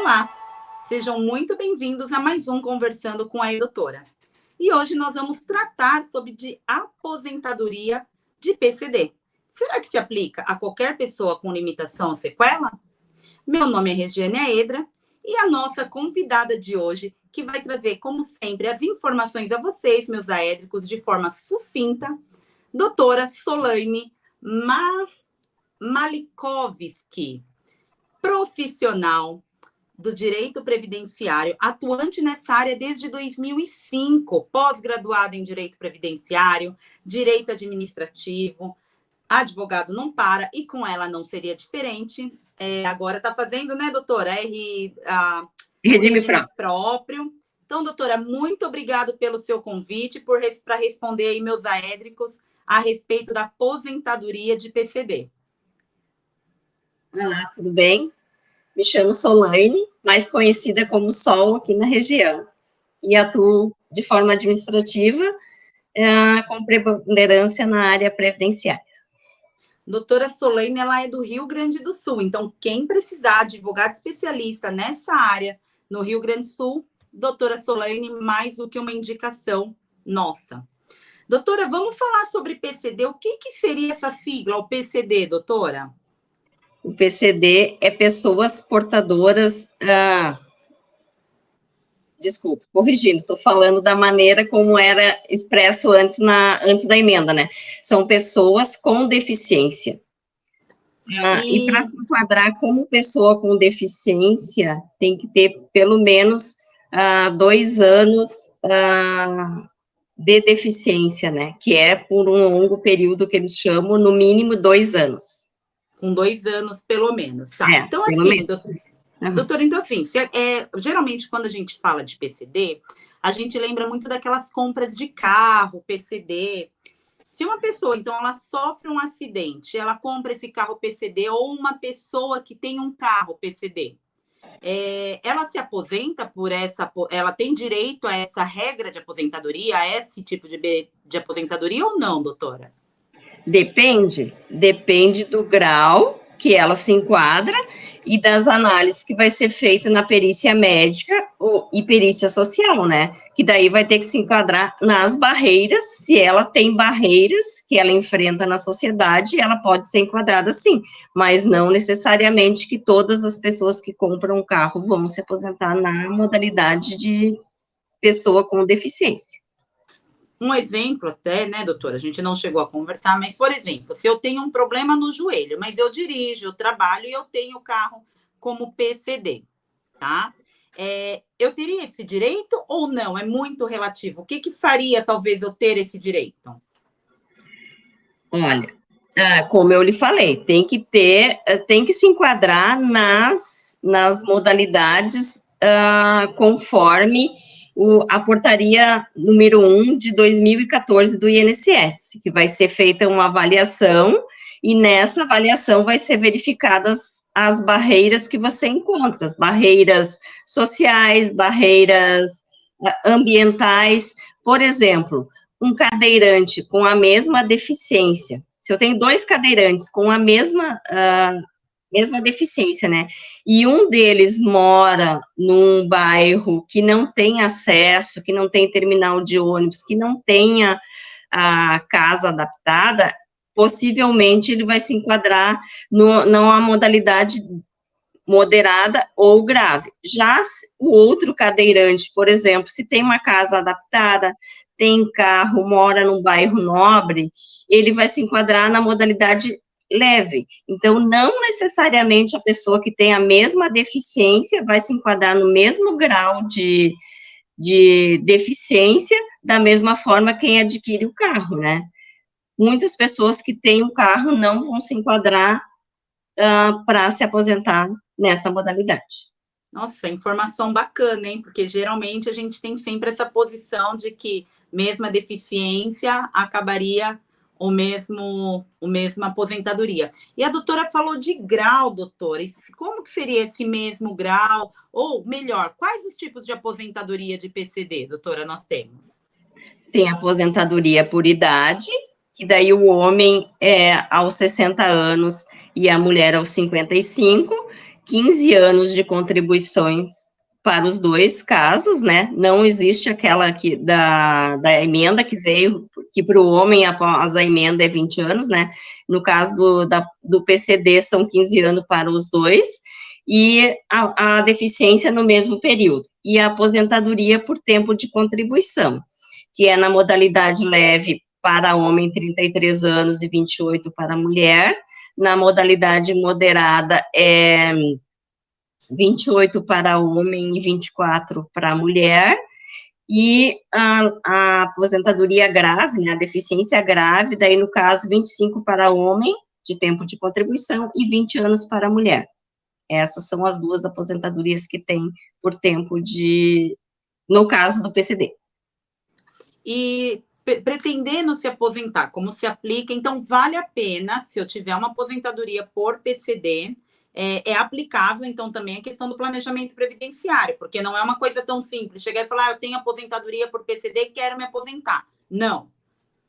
Olá, sejam muito bem-vindos a mais um Conversando com a Doutora. E hoje nós vamos tratar sobre de aposentadoria de PCD. Será que se aplica a qualquer pessoa com limitação ou sequela? Meu nome é Regiane Aedra e a nossa convidada de hoje, que vai trazer, como sempre, as informações a vocês, meus aédricos, de forma sucinta, doutora Solaine Malikovski, profissional do direito previdenciário, atuante nessa área desde 2005, pós-graduada em direito previdenciário, direito administrativo, advogado não para, e com ela não seria diferente. Agora está fazendo, né, doutora? Regime próprio. Então, doutora, muito obrigado pelo seu convite, para responder aí meus aédricos a respeito da aposentadoria de PCD. Olá, tudo bem? Me chamo Solaine, mais conhecida como Sol aqui na região, e atuo de forma administrativa com preponderância na área previdenciária. Doutora Solaine, ela é do Rio Grande do Sul, então quem precisar de advogado especialista nessa área, no Rio Grande do Sul, doutora Solaine, mais do que uma indicação nossa. Doutora, vamos falar sobre PCD. O que seria essa sigla, o PCD, doutora? O PCD é pessoas portadoras... Desculpa, corrigindo, estou falando da maneira como era expresso antes da emenda, né? São pessoas com deficiência. E para se enquadrar como pessoa com deficiência, tem que ter pelo menos 2 anos de deficiência, né? Que é por um longo período que eles chamam, no mínimo 2 anos. Com 2 anos, pelo menos, tá? Então, assim, doutora, então, assim, geralmente, quando a gente fala de PCD, a gente lembra muito daquelas compras de carro, PCD. Se uma pessoa, então, ela sofre um acidente, ela compra esse carro PCD, ou uma pessoa que tem um carro PCD, ela se aposenta ela tem direito a essa regra de aposentadoria, a esse tipo de aposentadoria ou não, doutora? Depende do grau que ela se enquadra e das análises que vai ser feita na perícia médica e perícia social, né? Que daí vai ter que se enquadrar nas barreiras, se ela tem barreiras que ela enfrenta na sociedade, ela pode ser enquadrada sim, mas não necessariamente que todas as pessoas que compram um carro vão se aposentar na modalidade de pessoa com deficiência. Um exemplo até, né, doutora, a gente não chegou a conversar, mas, por exemplo, se eu tenho um problema no joelho, mas eu dirijo, eu trabalho e eu tenho carro como PCD, tá? Eu teria esse direito ou não? É muito relativo. O que faria, talvez, eu ter esse direito? Olha, como eu lhe falei, tem que se enquadrar nas modalidades conforme a portaria número 1 de 2014 do INSS, que vai ser feita uma avaliação, e nessa avaliação vai ser verificadas as barreiras que você encontra, as barreiras sociais, barreiras ambientais. Por exemplo, um cadeirante com a mesma deficiência, se eu tenho 2 cadeirantes com a mesma deficiência, né? E um deles mora num bairro que não tem acesso, que não tem terminal de ônibus, que não tenha a casa adaptada, possivelmente ele vai se enquadrar numa modalidade moderada ou grave. Já o outro cadeirante, por exemplo, se tem uma casa adaptada, tem carro, mora num bairro nobre, ele vai se enquadrar na modalidade leve. Então, não necessariamente a pessoa que tem a mesma deficiência vai se enquadrar no mesmo grau de deficiência, da mesma forma quem adquire o carro, né? Muitas pessoas que têm o carro não vão se enquadrar para se aposentar nesta modalidade. Nossa, informação bacana, hein? Porque geralmente a gente tem sempre essa posição de que mesma deficiência acabaria o mesmo aposentadoria. E a doutora falou de grau, doutora. Como que seria esse mesmo grau? Ou, melhor, quais os tipos de aposentadoria de PCD, doutora, nós temos? Tem aposentadoria por idade, que daí o homem aos 60 anos e a mulher aos 55, 15 anos de contribuições para os dois casos, né? Não existe aquela da emenda que veio, que para o homem, após a emenda, é 20 anos, né? No caso do PCD, são 15 anos para os dois, e a deficiência no mesmo período. E a aposentadoria por tempo de contribuição, que é na modalidade leve para homem, 33 anos e 28 para mulher, na modalidade moderada é 28 para homem e 24 para mulher, e a aposentadoria grave, né, a deficiência grave, daí no caso 25 para homem, de tempo de contribuição, e 20 anos para mulher. Essas são as duas aposentadorias que tem por tempo no caso do PCD. E pretendendo se aposentar, como se aplica, então vale a pena, se eu tiver uma aposentadoria por PCD, é aplicável, então, também a questão do planejamento previdenciário, porque não é uma coisa tão simples, chegar e falar, eu tenho aposentadoria por PCD, quero me aposentar. Não.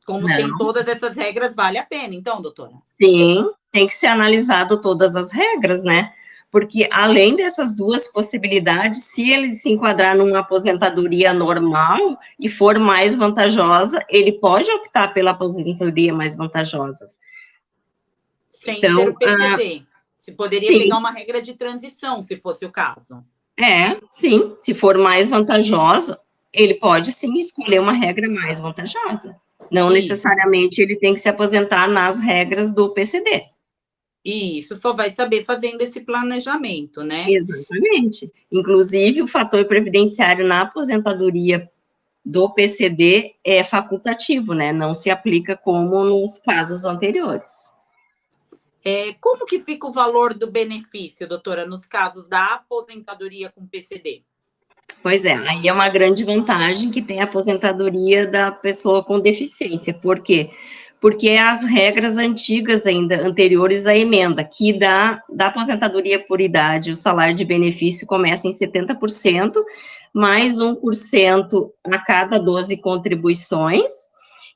Como Não. tem todas essas regras, vale a pena, então, doutora? Sim, tem que ser analisado todas as regras, né? Porque, além dessas duas possibilidades, se ele se enquadrar numa aposentadoria normal e for mais vantajosa, ele pode optar pela aposentadoria mais vantajosa. Sem então, ser o PCD. Se poderia sim. pegar uma regra de transição, se fosse o caso. Sim. Se for mais vantajosa, ele pode, sim, escolher uma regra mais vantajosa. Não necessariamente ele tem que se aposentar nas regras do PCD. Isso, só vai saber fazendo esse planejamento, né? Exatamente. Inclusive, o fator previdenciário na aposentadoria do PCD é facultativo, né? Não se aplica como nos casos anteriores. Como que fica o valor do benefício, doutora, nos casos da aposentadoria com PCD? Pois é, aí é uma grande vantagem que tem a aposentadoria da pessoa com deficiência. Por quê? Porque as regras antigas ainda, anteriores à emenda, que da aposentadoria por idade, o salário de benefício começa em 70%, mais 1% a cada 12 contribuições,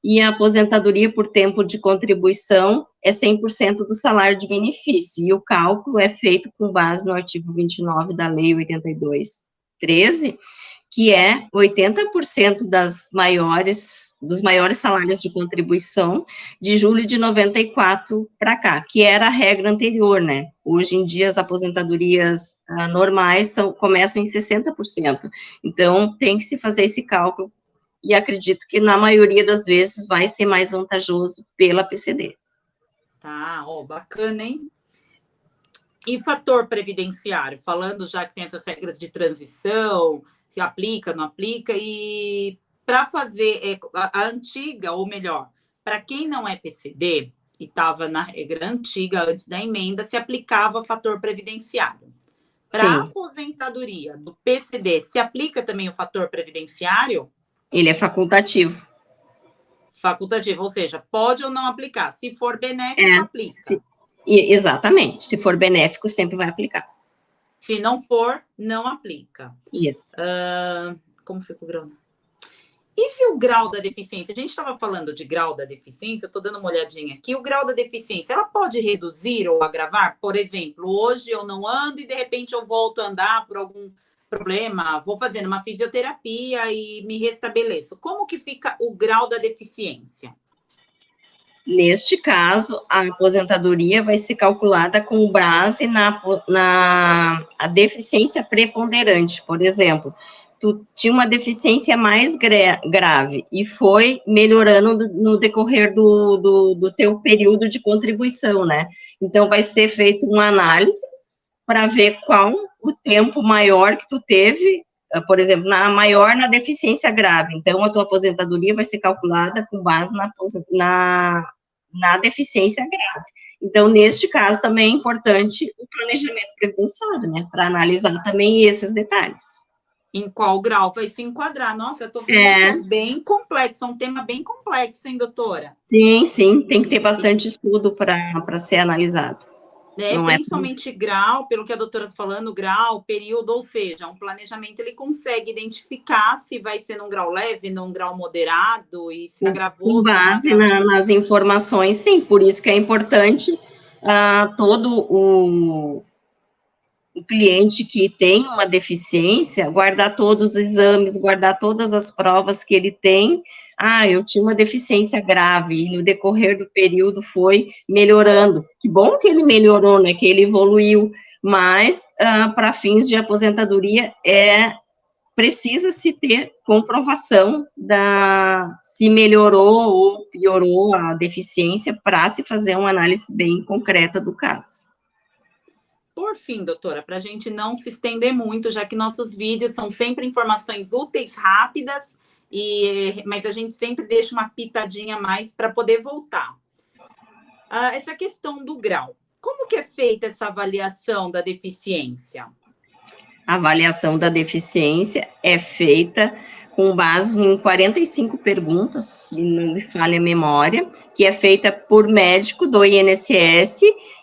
e a aposentadoria por tempo de contribuição é 100% do salário de benefício, e o cálculo é feito com base no artigo 29 da Lei 82/13, que é 80% dos maiores salários de contribuição de julho de 94 para cá, que era a regra anterior, né? Hoje em dia, as aposentadorias normais começam em 60%. Então, tem que se fazer esse cálculo, e acredito que, na maioria das vezes, vai ser mais vantajoso pela PCD. Tá, bacana, hein? E fator previdenciário, falando já que tem essas regras de transição, que aplica, não aplica, e para fazer a antiga, ou melhor, para quem não é PCD e estava na regra antiga, antes da emenda, se aplicava fator previdenciário. Para a aposentadoria do PCD, se aplica também o fator previdenciário? Ele é facultativo. Facultativo, ou seja, pode ou não aplicar. Se for benéfico, aplica. Exatamente. Se for benéfico, sempre vai aplicar. Se não for, não aplica. Isso. Como fica o grau? E se o grau da deficiência? A gente estava falando de grau da deficiência, eu estou dando uma olhadinha aqui. O grau da deficiência, ela pode reduzir ou agravar? Por exemplo, hoje eu não ando e de repente eu volto a andar por algum problema, vou fazendo uma fisioterapia e me restabeleço. Como que fica o grau da deficiência? Neste caso, a aposentadoria vai ser calculada com base na deficiência preponderante. Por exemplo, tu tinha uma deficiência mais grave e foi melhorando no decorrer do teu período de contribuição, né? Então, vai ser feita uma análise para ver qual o tempo maior que tu teve, por exemplo, maior na deficiência grave. Então, a tua aposentadoria vai ser calculada com base na deficiência grave. Então, neste caso, também é importante o planejamento previdenciário, né, para analisar também esses detalhes. Em qual grau vai se enquadrar? Nossa, eu tô vendo que é bem complexo, é um tema bem complexo, hein, doutora? Sim, tem que ter bastante estudo para ser analisado. Principalmente grau, pelo que a doutora está falando, grau, período, ou seja, um planejamento ele consegue identificar se vai ser num grau leve, num grau moderado, e se agravou. Com base nas informações, sim, por isso que é importante todo o o cliente que tem uma deficiência, guardar todos os exames, guardar todas as provas que ele tem. Ah, eu tinha uma deficiência grave, e no decorrer do período foi melhorando. Que bom que ele melhorou, né, que ele evoluiu, mas para fins de aposentadoria precisa-se ter comprovação se melhorou ou piorou a deficiência para se fazer uma análise bem concreta do caso. Por fim, doutora, para a gente não se estender muito, já que nossos vídeos são sempre informações úteis, rápidas, mas a gente sempre deixa uma pitadinha a mais para poder voltar. Essa questão do grau, como que é feita essa avaliação da deficiência? A avaliação da deficiência é feita com base em 45 perguntas, se não me falha a memória, que é feita por médico do INSS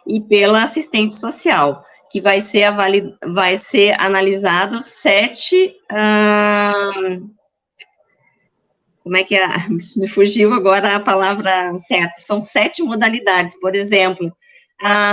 e pela assistente social, que vai ser analisado 7... como é que é? Me fugiu agora a palavra certa. São 7 modalidades, por exemplo,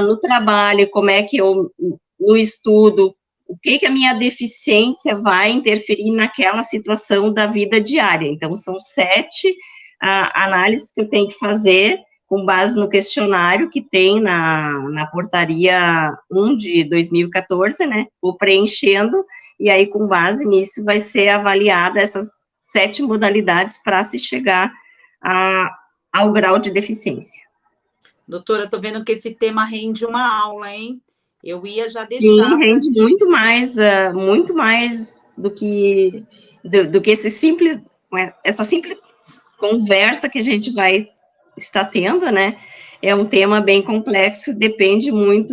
no trabalho, como é que no estudo, o que a minha deficiência vai interferir naquela situação da vida diária. Então, são 7 análises que eu tenho que fazer com base no questionário que tem na portaria 1 de 2014, né? Vou preenchendo, e aí, com base nisso, vai ser avaliada essas 7 modalidades para se chegar ao grau de deficiência. Doutora, estou vendo que esse tema rende uma aula, hein? Eu ia já deixar... Sim, rende muito mais do que essa simples conversa que a gente vai estar tendo, né? É um tema bem complexo, depende muito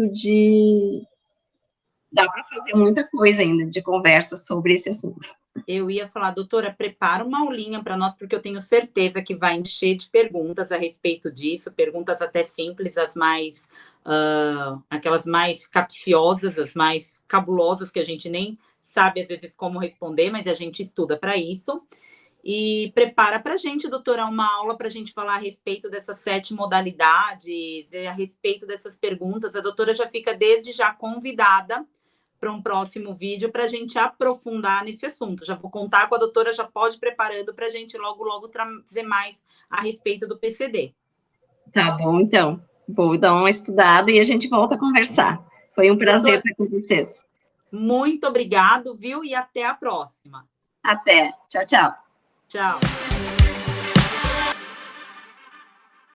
dá para fazer muita coisa ainda de conversa sobre esse assunto. Eu ia falar, doutora, prepara uma aulinha para nós, porque eu tenho certeza que vai encher de perguntas a respeito disso, perguntas até simples, aquelas mais capciosas, as mais cabulosas, que a gente nem sabe, às vezes, como responder, mas a gente estuda para isso. E prepara para a gente, doutora, uma aula para a gente falar a respeito dessas 7 modalidades, a respeito dessas perguntas. A doutora já fica desde já convidada para um próximo vídeo para a gente aprofundar nesse assunto. Já vou contar com a doutora, já pode ir preparando para a gente logo trazer mais a respeito do PCD. Tá bom, então. Vou dar uma estudada e a gente volta a conversar. Foi um prazer estar com vocês. Muito obrigado, viu? E até a próxima. Até. Tchau, tchau. Tchau.